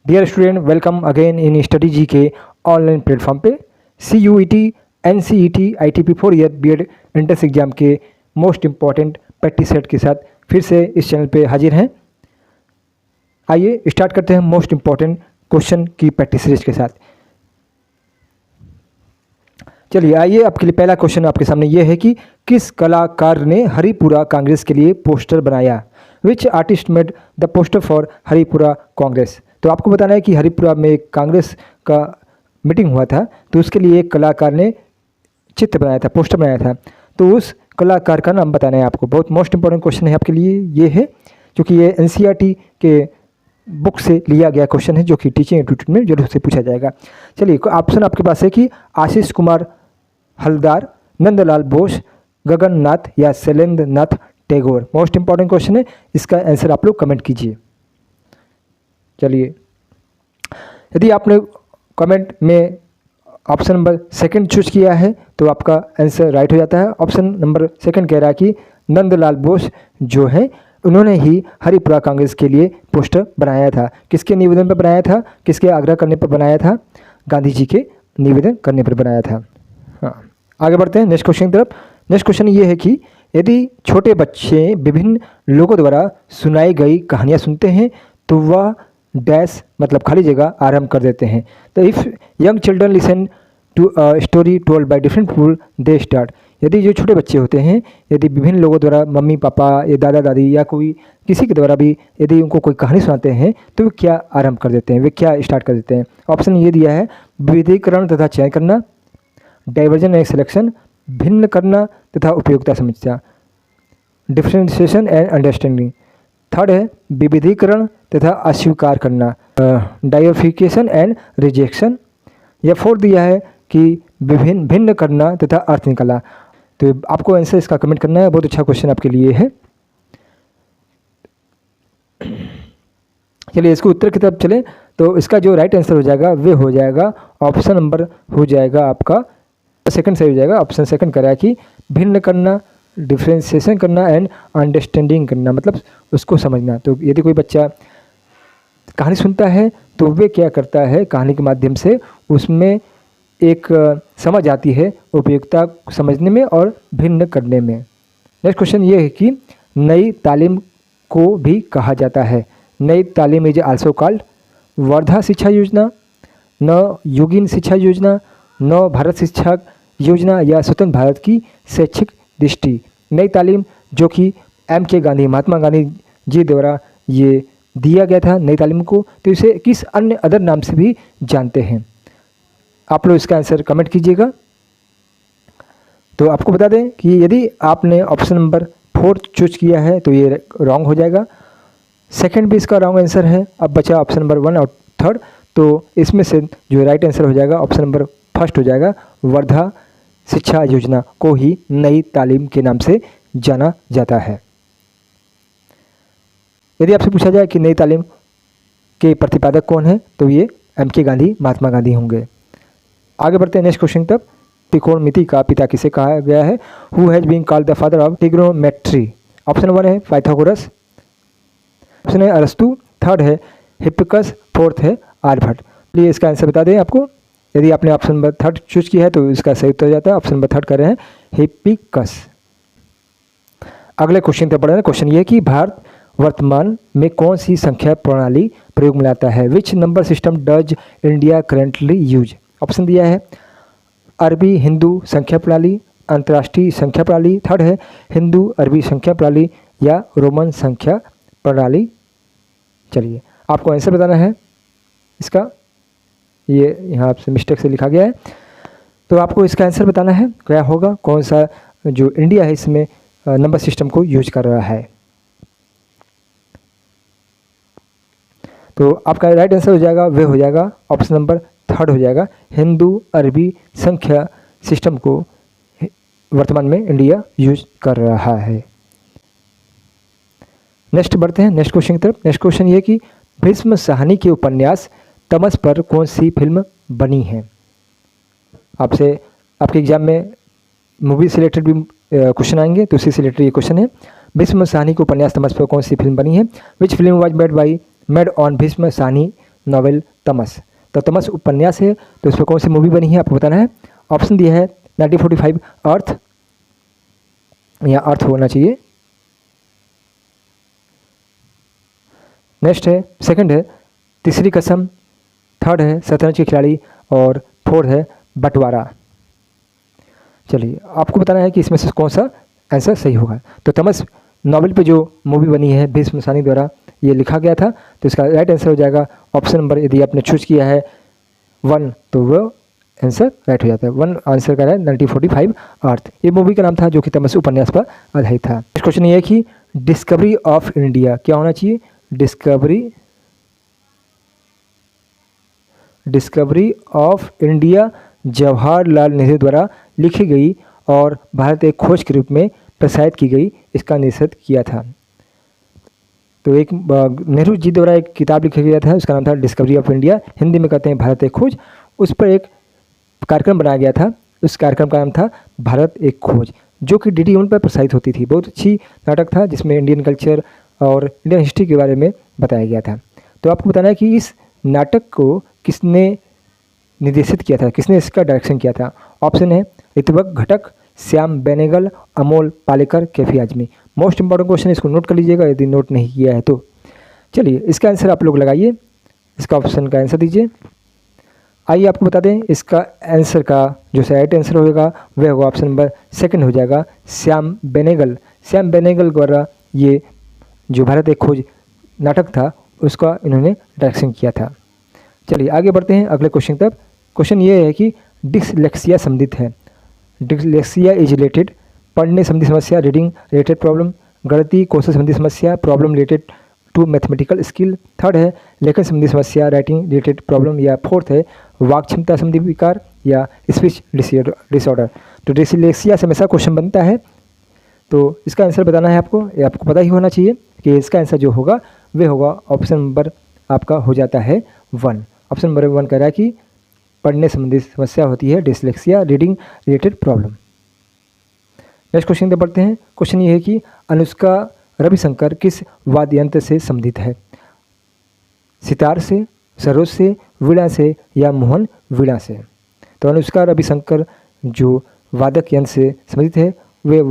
Dear student, welcome again in study जी के online platform पे। CUET, NCET, ITP 4 year BEd entrance exam के most important practice set के साथ फिर से इस चैनल पे हाजिर हैं। आइए स्टार्ट करते हैं मोस्ट इम्पॉर्टेंट क्वेश्चन की प्रैक्टिस सीरीज के साथ। चलिए आइए, आपके लिए पहला क्वेश्चन आपके सामने ये है कि किस कलाकार ने हरिपुरा कांग्रेस के लिए पोस्टर बनाया। Which artist made the poster for Haripura Congress. तो आपको बताना है कि हरिपुरा में एक कांग्रेस का मीटिंग हुआ था, तो उसके लिए एक कलाकार ने चित्र बनाया था, पोस्टर बनाया था। तो उस कलाकार का नाम बताना है आपको। बहुत मोस्ट इंपॉर्टेंट क्वेश्चन है आपके लिए ये है, क्योंकि ये NCERT के बुक से लिया गया क्वेश्चन है, जो कि टीचिंग एप्टीट्यूड में जरूर से पूछा जाएगा। चलिए, ऑप्शन आपके पास है कि आशीष कुमार हलदार, नंदलाल बोस, गगननाथ या Shailendra Nath Tagore. Most important question है, इसका आंसर आप लोग कमेंट कीजिए। चलिए, यदि आपने कमेंट में ऑप्शन नंबर सेकंड चूज किया है तो आपका आंसर राइट हो जाता है। ऑप्शन नंबर सेकंड कह रहा है कि नंदलाल बोस जो है उन्होंने ही हरिपुरा कांग्रेस के लिए पोस्टर बनाया था। किसके निवेदन पर बनाया था, किसके आग्रह करने पर बनाया था? गांधी जी के निवेदन करने पर बनाया था। हाँ, आगे बढ़ते हैं नेक्स्ट क्वेश्चन की तरफ। नेक्स्ट क्वेश्चन ये है कि यदि छोटे बच्चे विभिन्न लोगों द्वारा सुनाई गई कहानियाँ सुनते हैं तो वह डैश मतलब खाली जगह आरंभ कर देते हैं। तो if young children listen to story told by different people they start. यदि जो छोटे बच्चे होते हैं, यदि विभिन्न लोगों द्वारा, मम्मी पापा या दादा दादी या कोई किसी के द्वारा भी यदि उनको कोई कहानी सुनाते हैं तो वे क्या आरंभ कर देते हैं, वे क्या स्टार्ट कर देते हैं? ऑप्शन ये दिया है, विविधीकरण तथा चयन करना, डाइवर्जन एंड सिलेक्शन, भिन्न करना तथा उपयोगिता समस्या, डिफ्रेंशिएशन एंड अंडरस्टैंडिंग। थर्ड है विविधीकरण तथा अस्वीकार करना, डाइवर्सिफिकेशन एंड रिजेक्शन। या फोर्थ दिया है कि भिन्न करना तथा अर्थ निकाला। तो आपको आंसर इसका कमेंट करना है। बहुत अच्छा क्वेश्चन आपके लिए है। चलिए, इसको उत्तर की तरफ चलें तो इसका जो राइट आंसर हो जाएगा वे हो जाएगा ऑप्शन नंबर हो जाएगा आपका सेकंड सही हो जाएगा। ऑप्शन सेकंड करा कि भिन्न करना, डिफ्रेंशिएशन करना एंड अंडरस्टैंडिंग करना, मतलब उसको समझना। तो यदि कोई बच्चा कहानी सुनता है तो वे क्या करता है, कहानी के माध्यम से उसमें एक समझ आती है, उपयोगिता समझने में और भिन्न करने में। नेक्स्ट क्वेश्चन ये है कि नई तालीम को भी कहा जाता है। नई तालीम इज आल्सो कॉल्ड वर्धा शिक्षा योजना, नव युगीन शिक्षा योजना, नव भारत शिक्षा योजना या स्वतंत्र भारत की शैक्षिक दृष्टि। नई तालीम जो कि MK गांधी, महात्मा गांधी जी द्वारा ये दिया गया था नई तालीम को, तो इसे किस अन्य अदर नाम से भी जानते हैं? आप लोग इसका आंसर कमेंट कीजिएगा। तो आपको बता दें कि यदि आपने ऑप्शन नंबर 4 चूज किया है तो ये रॉन्ग हो जाएगा। सेकंड भी इसका रॉन्ग आंसर है। अब बचा ऑप्शन नंबर 1 और थर्ड, तो इसमें से जो राइट आंसर हो जाएगा ऑप्शन नंबर फर्स्ट हो जाएगा। वर्धा शिक्षा योजना को ही नई तालीम के नाम से जाना जाता है। यदि आपसे पूछा जाए कि नई तालीम के प्रतिपादक कौन है तो ये MK गांधी, महात्मा गांधी होंगे। आगे बढ़ते हैं नेक्स्ट क्वेश्चन तक। त्रिकोणमिति का पिता किसे कहा गया है? Who has been called the father of trigonometry. Option 1 है पाइथागोरस, ऑप्शन है अरस्तु, थर्ड है हिप्पिकस, फोर्थ है आर्यभट्ट। प्लीज इसका आंसर बता दें आपको। यदि आपने ऑप्शन नंबर 3 चूज किया है तो इसका सही उत्तर हो जाता है ऑप्शन नंबर 3 कर रहे हैं हिप्पिकस। अगले क्वेश्चन तक बढ़ रहे हैं। क्वेश्चन ये है कि भारत वर्तमान में कौन सी संख्या प्रणाली प्रयोग में लाता है? Which number system does India currently use. Option दिया है अरबी हिंदू संख्या प्रणाली, अंतर्राष्ट्रीय संख्या प्रणाली, थर्ड है हिंदू अरबी संख्या प्रणाली या रोमन संख्या प्रणाली। चलिए, आपको आंसर बताना है इसका। ये यहाँ आपसे मिस्टेक से लिखा गया है, तो आपको इसका आंसर बताना है क्या होगा, कौन सा जो इंडिया है इसमें नंबर सिस्टम को यूज कर रहा है। तो आपका राइट आंसर हो जाएगा वे हो जाएगा ऑप्शन नंबर 3 हो जाएगा। हिंदू अरबी संख्या सिस्टम को वर्तमान में इंडिया यूज कर रहा है। नेक्स्ट बढ़ते हैं नेक्स्ट क्वेश्चन की तरफ। नेक्स्ट क्वेश्चन ये कि भीष्म साहनी के उपन्यास तमस पर कौन सी फिल्म बनी है? आपसे आपके एग्जाम में मूवी से रिलेटेड भी क्वेश्चन आएंगे, तो उसी से रिलेटेड ये क्वेश्चन है। भीष्म साहनी के उपन्यास तमस पर कौन सी फिल्म बनी है? Which film was made on Bhishma Sahni novel तमस। तो तमस उपन्यास है, तो इस पर कौन सी मूवी बनी है आपको बताना है। ऑप्शन दिया है 1945 अर्थ, या अर्थ होना चाहिए। नेक्स्ट है, सेकंड है तीसरी कसम, थर्ड है शतरंज के खिलाड़ी, और फोर्थ है बंटवारा। चलिए आपको बताना है कि इसमें से कौन सा आंसर सही होगा। तो तमस नॉवेल पे जो मूवी बनी है भीष्म सानी द्वारा ये लिखा गया था, तो इसका राइट आंसर हो जाएगा ऑप्शन नंबर, यदि आपने चूज किया है 1 तो वो आंसर राइट हो जाता है। 1 आंसर का है 1945 अर्थ। ये मूवी का नाम था जो कि तमस उपन्यास पर आधारित था। नेक्स्ट क्वेश्चन ये है कि डिस्कवरी ऑफ इंडिया क्या होना चाहिए। Discovery of India Jawaharlal Nehru द्वारा लिखी गई और भारत एक खोज के रूप में प्रसारित की गई, इसका निषेध किया था। तो एक नेहरू जी द्वारा एक किताब लिखा गया था, उसका नाम था डिस्कवरी ऑफ इंडिया, हिंदी में कहते हैं भारत एक खोज। उस पर एक कार्यक्रम बनाया गया था, उस कार्यक्रम का नाम था भारत एक खोज, जो कि DD1 पर प्रसारित होती थी। बहुत अच्छी नाटक था जिसमें इंडियन कल्चर और इंडियन हिस्ट्री के बारे में बताया गया था। तो आपको बताना है कि इस नाटक को किसने निर्देशित किया था, किसने इसका डायरेक्शन किया था। ऑप्शन है Ritwik Ghatak, Shyam Benegal, Amol Palekar, Kaifi Azmi. Most important question, इसको नोट कर लीजिएगा यदि नोट नहीं किया है तो। चलिए इसका आंसर आप लोग लगाइए, इसका ऑप्शन का आंसर दीजिए। आइए आपको बता दें, इसका आंसर का जो राइट आंसर होगा वह होगा ऑप्शन नंबर सेकंड हो जाएगा, श्याम बेनेगल। श्याम बेनेगल द्वारा ये जो भारत एक खोज नाटक था उसका इन्होंने डायरेक्शन किया था। चलिए आगे बढ़ते हैं अगले क्वेश्चन तक। क्वेश्चन ये है कि डिसलेक्सिया संबंधित है। डिसलेक्सिया इज रिलेटेड पढ़ने संबंधी समस्या, रीडिंग रिलेटेड प्रॉब्लम, गणितीय कौशल संबंधी समस्या, problem related to mathematical skill. Third है लेखन संबंधी समस्या, राइटिंग रिलेटेड प्रॉब्लम, या फोर्थ है वाक क्षमता संबंधी विकार या स्पीच डिसऑर्डर। तो डिसलेक्सिया से हमेशा क्वेश्चन बनता है, तो इसका आंसर बताना है आपको, ये आपको पता ही होना चाहिए कि इसका आंसर जो होगा वह होगा ऑप्शन नंबर आपका हो जाता है 1। ऑप्शन नंबर 1 कह रहा है कि पढ़ने संबंधी समस्या होती है dyslexia, reading related problem. Next question पे बढ़ते हैं। क्वेश्चन ये है कि अनुष्का रविशंकर किस वाद्य यंत्र से संबंधित है। सितार से, सरोद से, वीणा से, या मोहन वीणा से। तो अनुष्का रविशंकर जो वादक यंत्र से संबंधित है वे,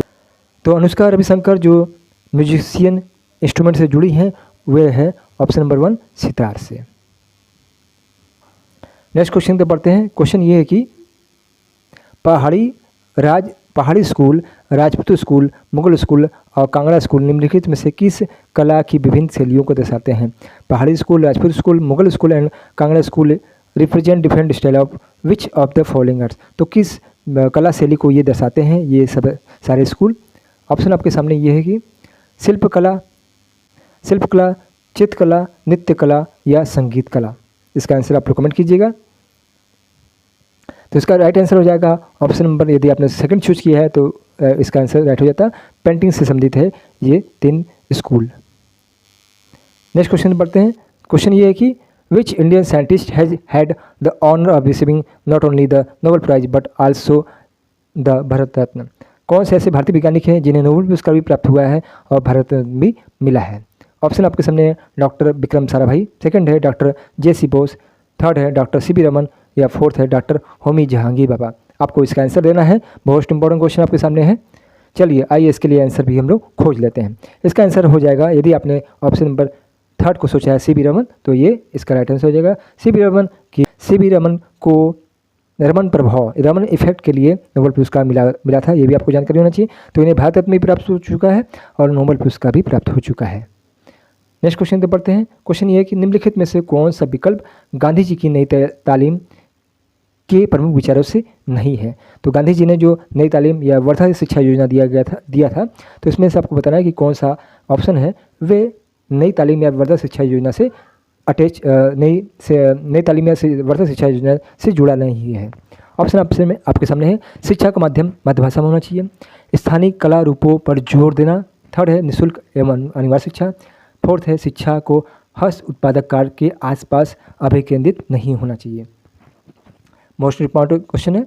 तो अनुष्का रविशंकर जो म्यूजिशियन इंस्ट्रूमेंट से जुड़ी हैं वे है ऑप्शन नंबर 1 सितार से। नेक्स्ट क्वेश्चन पे बढ़ते हैं। क्वेश्चन ये है कि पहाड़ी school, Rajput school, Mughal school और कांगड़ा स्कूल निम्नलिखित में से किस कला की विभिन्न शैलियों को दर्शाते हैं। पहाड़ी school, Rajput school, Mughal school and Kangra school represent different style of which of the following arts. तो किस कला शैली को ये दर्शाते हैं ये सब सारे स्कूल। ऑप्शन आपके सामने ये है कि शिल्पकला, चित्रकला, नृत्य कला या संगीत कला। इसका आंसर आप लोग कमेंट कीजिएगा। तो इसका राइट आंसर हो जाएगा ऑप्शन नंबर, यदि आपने सेकंड चूज किया है तो इसका आंसर राइट हो जाता। पेंटिंग से संबंधित है ये 3 स्कूल। नेक्स्ट क्वेश्चन बढ़ते हैं। क्वेश्चन ये है कि which Indian scientist has had the honour of receiving not only the Nobel prize but also the Bharat Ratna. कौन से ऐसे भारतीय वैज्ञानिक हैं जिन्हें नोबेल पुरस्कार भी प्राप्त हुआ है और भारत रत्न भी मिला है। ऑप्शन आपके सामने है डॉक्टर विक्रम साराभाई, सेकंड है डॉक्टर JC बोस, थर्ड है डॉक्टर CP रमन, या फोर्थ है डॉक्टर होमी जहांगीर बाबा। आपको इसका आंसर देना है। मोस्ट इंपॉर्टेंट क्वेश्चन आपके सामने है। चलिए आइए इसके लिए आंसर भी हम लोग खोज लेते हैं। इसका आंसर हो जाएगा, यदि आपने ऑप्शन नंबर 3 को सोचा है CP रमन, तो ये इसका राइट आंसर हो जाएगा। CP रमन को रमन प्रभाव, रमन इफेक्ट के लिए नोबेल पुरस्कार मिला था, ये भी आपको जानकारी होना चाहिए। तो इन्हें भारत रत्न भी प्राप्त हो चुका है और नोबेल पुरस्कार भी प्राप्त हो चुका है। नेक्स्ट क्वेश्चन पे बढ़ते हैं। क्वेश्चन ये है कि निम्नलिखित में से कौन सा विकल्प गांधी जी की नई तालीम के प्रमुख विचारों से नहीं है। तो गांधी जी ने जो नई तालीम या वर्धा शिक्षा योजना दिया था, तो इसमें से आपको बताना है कि कौन सा ऑप्शन है वे नई तालीम या वर्धा शिक्षा योजना से अटैच, नई तालीम या वर्धा शिक्षा योजना से जुड़ा नहीं है। ऑप्शन आपके सामने है शिक्षा का माध्यम मातृभाषा में होना चाहिए, स्थानीय कला रूपों पर जोर देना, थर्ड है निःशुल्क एवं अनिवार्य शिक्षा, फोर्थ है शिक्षा को हस्त उत्पादक कार्य के आसपास अभिकेंद्रित नहीं होना चाहिए। मोस्ट इम्पॉर्टेंट क्वेश्चन है।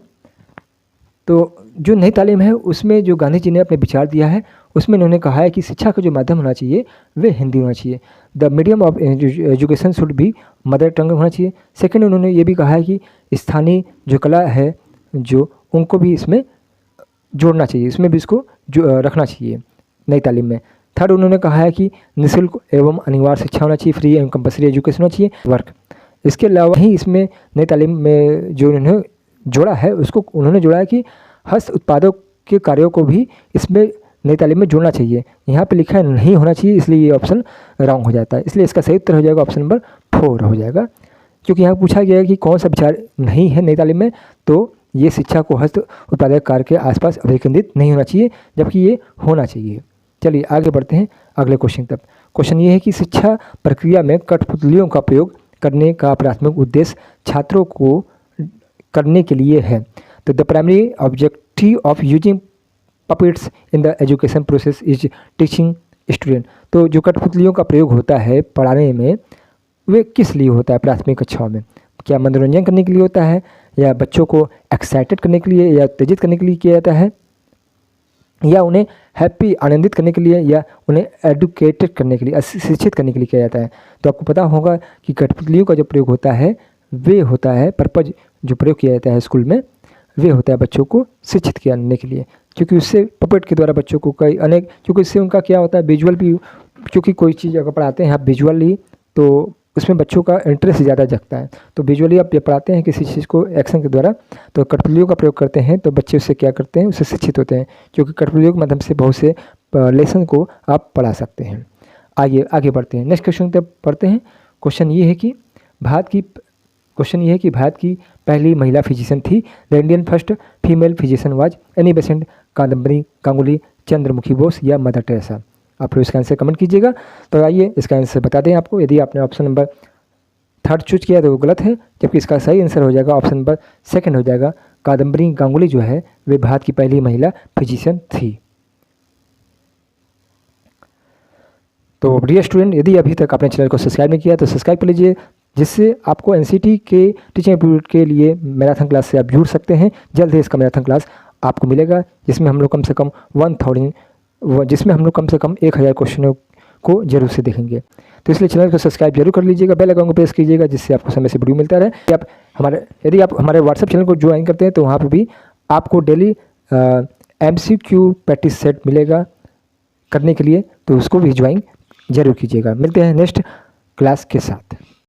तो जो नई तालीम है उसमें जो गांधी जी ने अपने विचार दिया है उसमें इन्होंने कहा है कि शिक्षा का जो माध्यम होना चाहिए वे हिंदी होना चाहिए। The medium of education should भी मदर टंग होना चाहिए। सेकंड, उन्होंने ये भी कहा है कि स्थानीय जो कला है जो उनको भी इसमें जोड़ना चाहिए, इसमें भी इसको जो रखना चाहिए नई तालीम में। थर्ड, उन्होंने कहा है कि निःशुल्क एवं अनिवार्य शिक्षा होना चाहिए, फ्री एवं कंपल्सरी एजुकेशन होना चाहिए वर्क। इसके अलावा ही इसमें नई तालीम में जो उन्होंने जोड़ा है उसको उन्होंने जोड़ा है कि हस्त उत्पादों के कार्यों को भी इसमें नई तालीम में जोड़ना चाहिए। यहाँ पे लिखा है नहीं होना चाहिए, इसलिए ये ऑप्शन रॉन्ग हो जाता है। इसलिए इसका सही उत्तर हो जाएगा ऑप्शन नंबर 4 हो जाएगा, क्योंकि यहाँ पूछा गया है कि कौन सा विचार नहीं है नई तालीम में, तो ये शिक्षा को हस्त उत्पादक कार्य के आसपास अभिकेंद्रित नहीं होना चाहिए, जबकि ये होना चाहिए। चलिए आगे बढ़ते हैं अगले क्वेश्चन तक। क्वेश्चन ये है कि शिक्षा प्रक्रिया में कठपुतलियों का प्रयोग करने का प्राथमिक उद्देश्य छात्रों को करने के लिए है। तो the primary objective of using puppets in the education process is teaching student. तो जो कठपुतलियों का प्रयोग होता है पढ़ाने में वे किस लिए होता है प्राथमिक कक्षाओं में? क्या मनोरंजन करने के लिए होता है, या बच्चों को एक्साइटेड करने के लिए या उत्तेजित करने के लिए किया जाता है, या उन्हें हैप्पी आनंदित करने के लिए, या उन्हें एडुकेटेड करने के लिए शिक्षित करने के लिए किया जाता है? तो आपको पता होगा कि कठपुतलियों का जो प्रयोग होता है वे होता है पर्पज जो प्रयोग किया जाता है स्कूल में, वे होता है बच्चों को शिक्षित करने के लिए, क्योंकि उससे पपेट के द्वारा बच्चों को कई अनेक, क्योंकि इससे उनका क्या होता है विजुअल भी, क्योंकि कोई चीज़ अगर पढ़ाते हैं आप विजुअली तो उसमें बच्चों का इंटरेस्ट ज़्यादा जगता है। तो विजुअली आप ये पढ़ाते हैं किसी चीज़ को एक्शन के द्वारा, तो कठपुतलियों का प्रयोग करते हैं तो बच्चे उससे क्या करते हैं, उससे शिक्षित होते हैं, क्योंकि कठपुतलियों के माध्यम से बहुत से लेसन को आप पढ़ा सकते हैं। आगे बढ़ते हैं, नेक्स्ट क्वेश्चन तक पढ़ते हैं। क्वेश्चन ये है कि भारत की पहली महिला फिजिशियन थी। The Indian first female physician was Annie Besant, Kadambari Ganguly, Chandramukhi Bose या मदर टेरेसा। आप लोग इसका आंसर कमेंट कीजिएगा। तो आइए इसका आंसर बता दें आपको। यदि आपने ऑप्शन नंबर 3 चूज किया तो वो गलत है, जबकि इसका सही आंसर हो जाएगा ऑप्शन नंबर 2 हो जाएगा। कादम्बरी गांगुली जो है वे भारत की पहली महिला फिजिशियन थी। तो डियर स्टूडेंट, यदि अभी तक आपने चैनल को सब्सक्राइब नहीं किया तो सब्सक्राइब कर लीजिए, जिससे आपको एनसीटी के टीचिंग एप्टीट्यूड के लिए मैराथन क्लास से आप जुड़ सकते हैं। जल्द ही इसका मैराथन क्लास आपको मिलेगा, जिसमें हम लोग कम से कम 1000 क्वेश्चनों को जरूर से देखेंगे। तो इसलिए चैनल को सब्सक्राइब जरूर कर लीजिएगा, बेल आइकन को प्रेस कीजिएगा, जिससे आपको समय से वीडियो मिलता रहे। यदि आप हमारे व्हाट्सएप चैनल को ज्वाइन करते हैं तो वहाँ पर भी आपको डेली MCQ प्रैक्टिस सेट मिलेगा करने के लिए, तो उसको भी ज्वाइन जरूर कीजिएगा। मिलते हैं नेक्स्ट क्लास के साथ।